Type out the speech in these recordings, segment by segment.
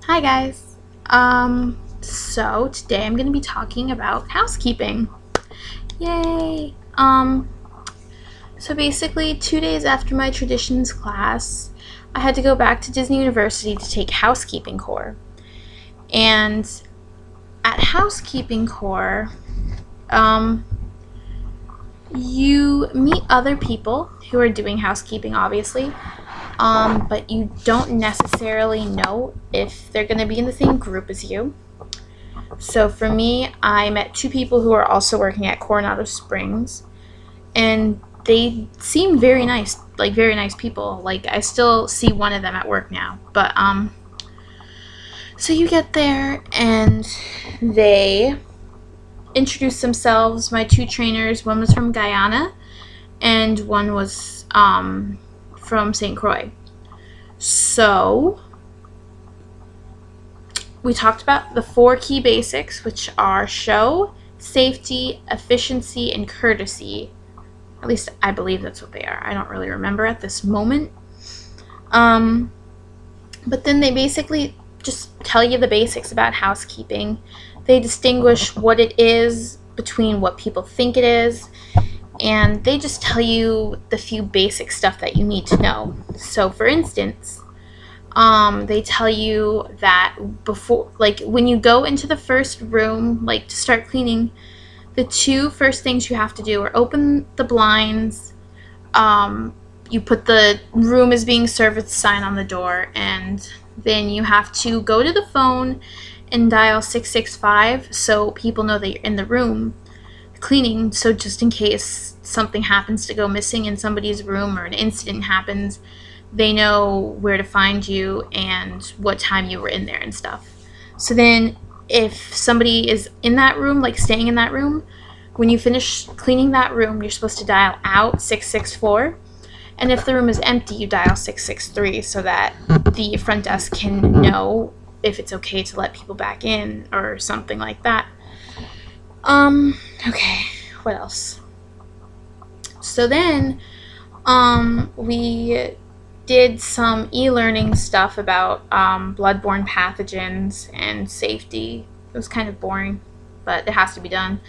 Hi guys. So today I'm going to be talking about housekeeping. Yay. So basically 2 days after my traditions class, I had to go back to Disney University to take housekeeping core. And at housekeeping core, you meet other people who are doing housekeeping, obviously. But you don't necessarily know if they're going to be in the same group as you. So for me, I met two people who are also working at Coronado Springs, and they seem very nice, like very nice people. Like I still see one of them at work now. But so you get there and they introduce themselves. My two trainers, one was from Guyana and one was from St. Croix. So we talked about the 4 key basics, which are show, safety, efficiency, and courtesy. At least I believe that's what they are. I don't really remember at this moment. But then they basically just tell you the basics about housekeeping. They distinguish what it is between what people think it is, and they just tell you the few basic stuff that you need to know. So for instance, they tell you that before, like when you go into the first room, like to start cleaning, the 2 first things you have to do are open the blinds, you put the room is being served sign on the door, and then you have to go to the phone and dial 665 so people know that you're in the room cleaning, so just in case something happens to go missing in somebody's room or an incident happens, they know where to find you and what time you were in there and stuff. So then if somebody is in that room, like staying in that room, when you finish cleaning that room, you're supposed to dial out 664. And if the room is empty, you dial 663 so that the front desk can know if it's okay to let people back in or something like that. Okay, what else? So then, we did some e-learning stuff about bloodborne pathogens and safety. It was kind of boring, but it has to be done.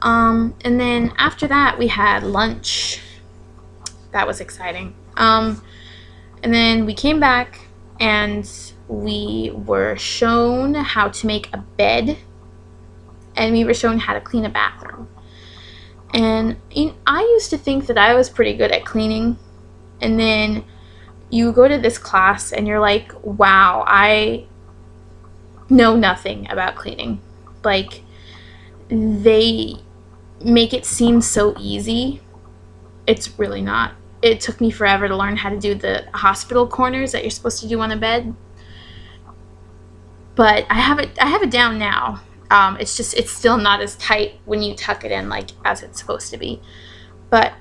And then after that, we had lunch. That was exciting. And then we came back and we were shown how to make a bed, and we were shown how to clean a bathroom. And I used to think that I was pretty good at cleaning, and then you go to this class and you're like, wow, I know nothing about cleaning. Like, they make it seem so easy. It's really not. It took me forever to learn how to do the hospital corners that you're supposed to do on a bed, but I have it down now. It's still not as tight when you tuck it in like as it's supposed to be. But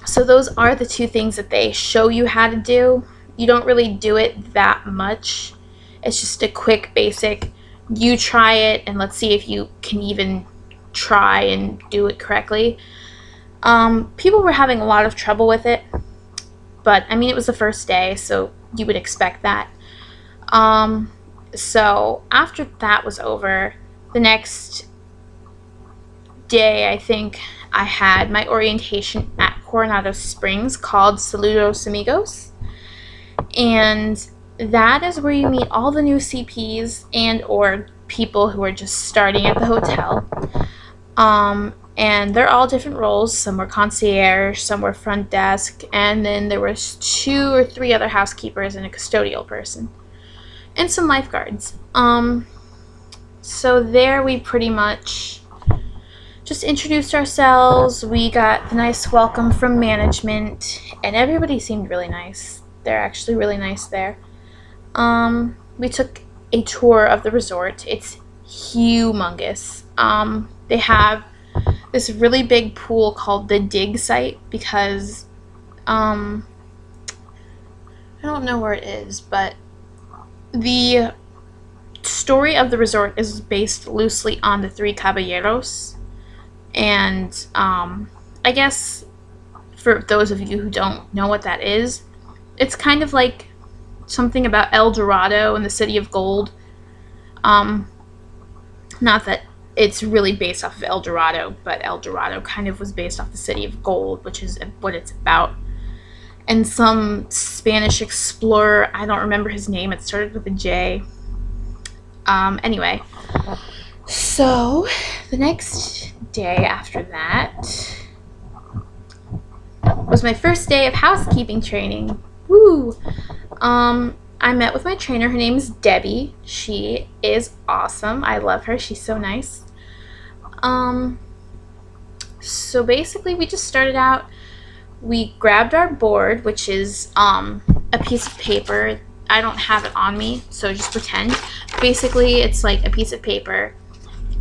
so those are the 2 things that they show you how to do. You don't really do it that much. It's just a quick basic, you try it and let's see if you can even try and do it correctly. People were having a lot of trouble with it, but I mean, it was the first day, so you would expect that. So after that was over, the next day, I think, I had my orientation at Coronado Springs called Saludos Amigos, and that is where you meet all the new CPs and or people who are just starting at the hotel. And they're all different roles. Some were concierge, some were front desk, and then there was 2 or 3 other housekeepers and a custodial person, and some lifeguards. So there we pretty much just introduced ourselves. We got the nice welcome from management, and everybody seemed really nice. They're actually really nice there. We took a tour of the resort. It's humongous. They have this really big pool called the dig site because I don't know where it is, but the story of the resort is based loosely on the 3 Caballeros, and I guess for those of you who don't know what that is, it's kind of like something about El Dorado and the City of Gold. Not that it's really based off of El Dorado, but El Dorado kind of was based off the City of Gold, which is what it's about. And some Spanish explorer, I don't remember his name, it started with a J. Anyway, so the next day after that was my first day of housekeeping training. Woo! I met with my trainer. Her name is Debbie. She is awesome. I love her. She's so nice. So basically we just started out, we grabbed our board, which is a piece of paper. I don't have it on me, so just pretend. Basically it's like a piece of paper,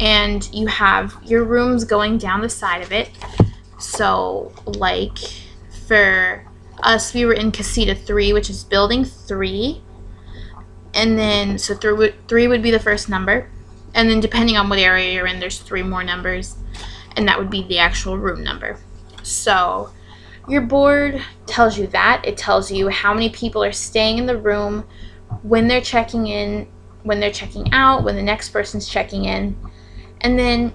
and you have your rooms going down the side of it. So like for us, we were in Casita 3, which is building 3. And then, so 3 would be the first number. And then depending on what area you're in, there's 3 more numbers. And that would be the actual room number. So your board tells you that. It tells you how many people are staying in the room, when they're checking in, when they're checking out, when the next person's checking in. And then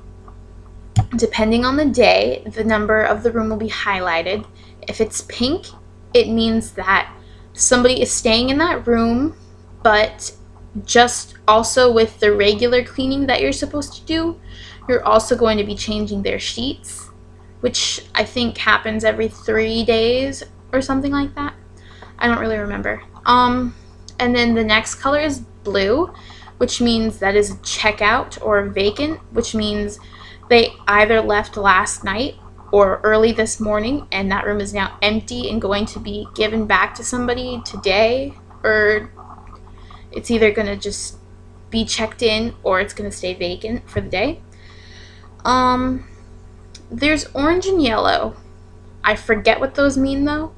depending on the day, the number of the room will be highlighted. If it's pink, it means that somebody is staying in that room, but just also with the regular cleaning that you're supposed to do, you're also going to be changing their sheets, which I think happens every 3 days or something like that. I don't really remember. And then the next color is blue, which means that is a checkout or vacant, which means they either left last night or early this morning, and that room is now empty and going to be given back to somebody today, or it's either going to just be checked in or it's going to stay vacant for the day. There's orange and yellow. I forget what those mean though,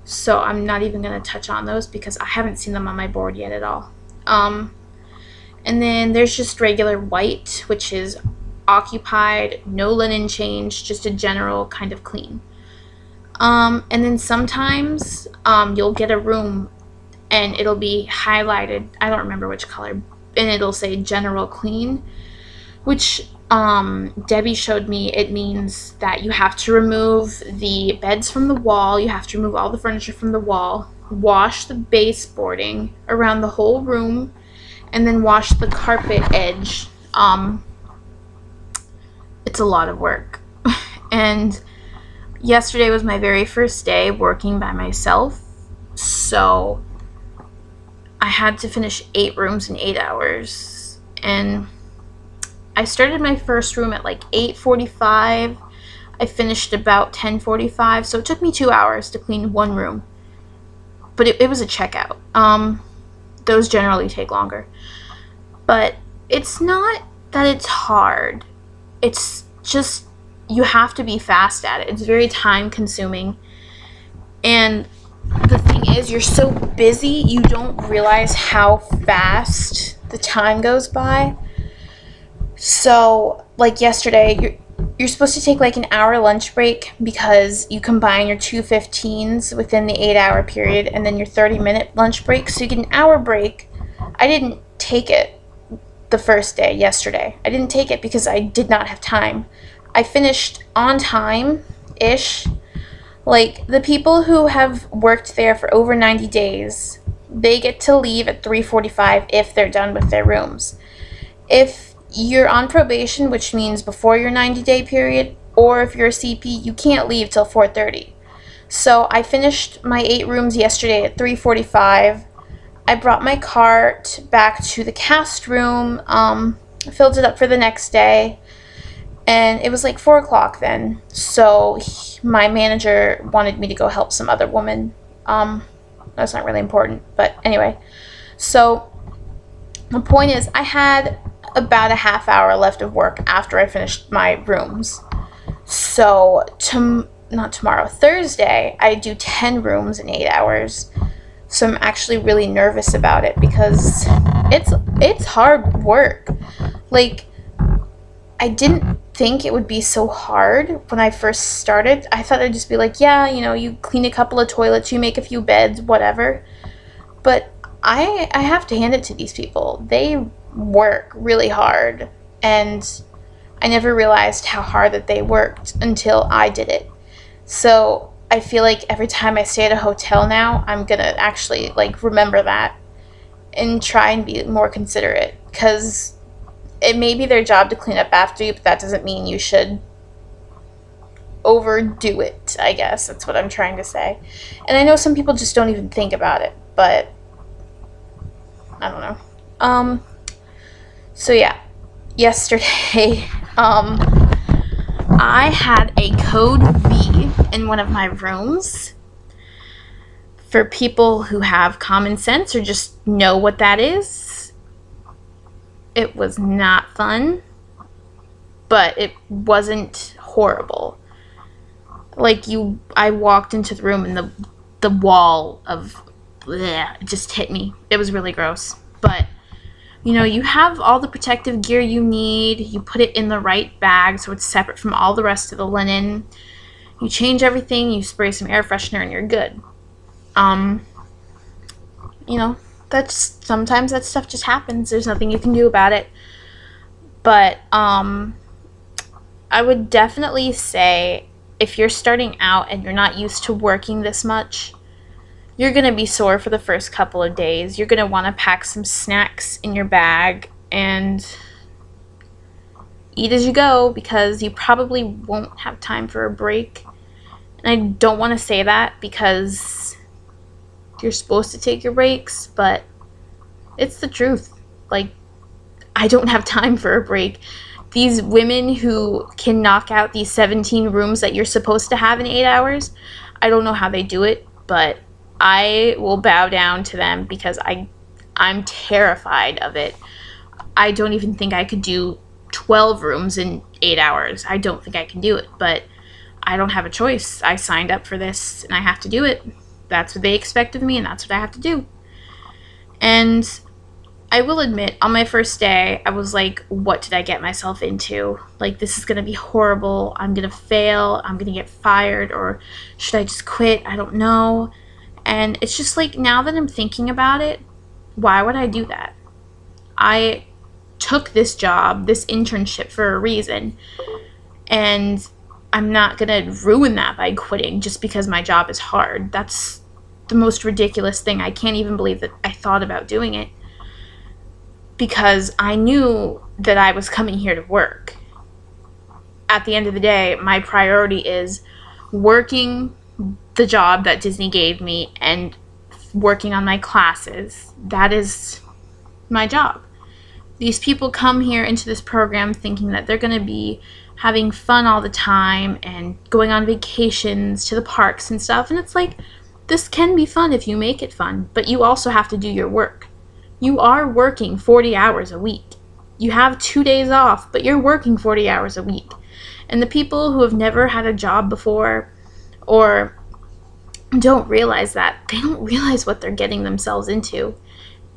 so I'm not even going to touch on those because I haven't seen them on my board yet at all. And then there's just regular white, which is occupied, no linen change, just a general kind of clean. And then sometimes you'll get a room and it'll be highlighted, I don't remember which color, and it'll say general clean, which Debbie showed me. It means that you have to remove the beds from the wall, you have to remove all the furniture from the wall, wash the baseboarding around the whole room, and then wash the carpet edge. It's a lot of work. And yesterday was my very first day working by myself, so I had to finish 8 rooms in 8 hours. And I started my first room at like 8:45. I finished about 10:45, so it took me 2 hours to clean one room. But it was a checkout. Those generally take longer. But it's not that it's hard. It's just you have to be fast at it. It's very time consuming. And the thing is, you're so busy, you don't realize how fast the time goes by. So, like yesterday, you're supposed to take like an hour lunch break because you combine your 2 15s within the 8-hour period and then your 30-minute lunch break. So you get an hour break. I didn't take it the first day, yesterday. I didn't take it because I did not have time. I finished on time-ish. Like, the people who have worked there for over 90 days, they get to leave at 3:45 if they're done with their rooms. If you're on probation, which means before your 90-day period, or if you're a CP, you can't leave till 4:30. So I finished my 8 rooms yesterday at 3:45. I brought my cart back to the cast room, filled it up for the next day, and it was like 4 o'clock then. So my manager wanted me to go help some other woman. That's not really important, but anyway. So the point is, I had about a half hour left of work after I finished my rooms. So not tomorrow, Thursday, I do 10 rooms in 8 hours. So I'm actually really nervous about it because it's hard work. Like, I didn't think it would be so hard when I first started. I thought it'd just be like, yeah, you know, you clean a couple of toilets, you make a few beds, whatever. But I have to hand it to these people. They work really hard, and I never realized how hard that they worked until I did it. So I feel like every time I stay at a hotel now, I'm gonna actually like remember that and try and be more considerate, because it may be their job to clean up after you, but that doesn't mean you should overdo it, I guess. That's what I'm trying to say. And I know some people just don't even think about it, but I don't know. So yeah, yesterday, I had a code V in one of my rooms. For people who have common sense or just know what that is, it was not fun, but it wasn't horrible. Like, I walked into the room and the wall of bleh, it just hit me. It was really gross. But, you have all the protective gear you need. You put it in the right bag so it's separate from all the rest of the linen. You change everything, you spray some air freshener, and you're good. Sometimes that stuff just happens. There's nothing you can do about it. But, I would definitely say, if you're starting out and you're not used to working this much, you're going to be sore for the first couple of days. You're going to want to pack some snacks in your bag and eat as you go, because you probably won't have time for a break. And I don't want to say that because you're supposed to take your breaks, but it's the truth. Like, I don't have time for a break. These women who can knock out these 17 rooms that you're supposed to have in 8 hours, I don't know how they do it, but I will bow down to them because I'm terrified of it. I don't even think I could do 12 rooms in 8 hours. I don't think I can do it, but I don't have a choice. I signed up for this and I have to do it. That's what they expect of me, and that's what I have to do. And I will admit, on my first day, I was like, what did I get myself into? Like, this is going to be horrible. I'm going to fail. I'm going to get fired. Or should I just quit? I don't know. And it's just like, now that I'm thinking about it, why would I do that? I took this job, this internship, for a reason. And I'm not going to ruin that by quitting just because my job is hard. That's the most ridiculous thing. I can't even believe that I thought about doing it, because I knew that I was coming here to work. At the end of the day, my priority is working the job that Disney gave me and working on my classes. That is my job. These people come here into this program thinking that they're going to be having fun all the time and going on vacations to the parks and stuff. And it's like, this can be fun if you make it fun, but you also have to do your work. You are working 40 hours a week. You have 2 days off, but you're working 40 hours a week. And the people who have never had a job before or don't realize that, they don't realize what they're getting themselves into.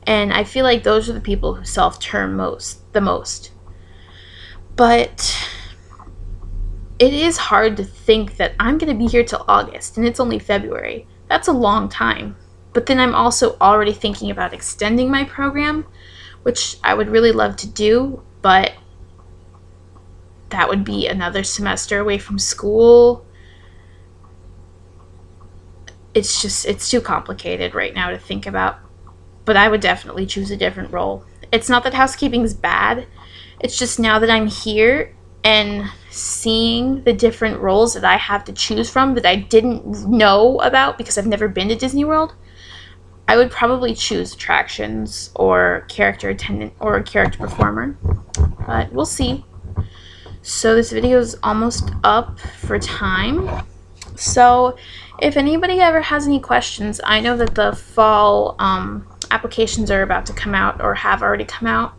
And I feel like those are the people who self-term the most. But it is hard to think that I'm going to be here till August, and it's only February. That's a long time. But then I'm also already thinking about extending my program, which I would really love to do, but that would be another semester away from school. It's too complicated right now to think about. But I would definitely choose a different role. It's not that housekeeping's bad. It's just now that I'm here and seeing the different roles that I have to choose from that I didn't know about because I've never been to Disney World, I would probably choose attractions or character attendant or character performer. But we'll see. So this video is almost up for time. So if anybody ever has any questions, I know that the fall applications are about to come out or have already come out.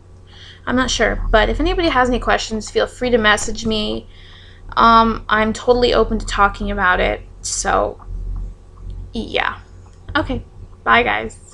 I'm not sure, but if anybody has any questions, feel free to message me. I'm totally open to talking about it. So yeah. Okay. Bye, guys.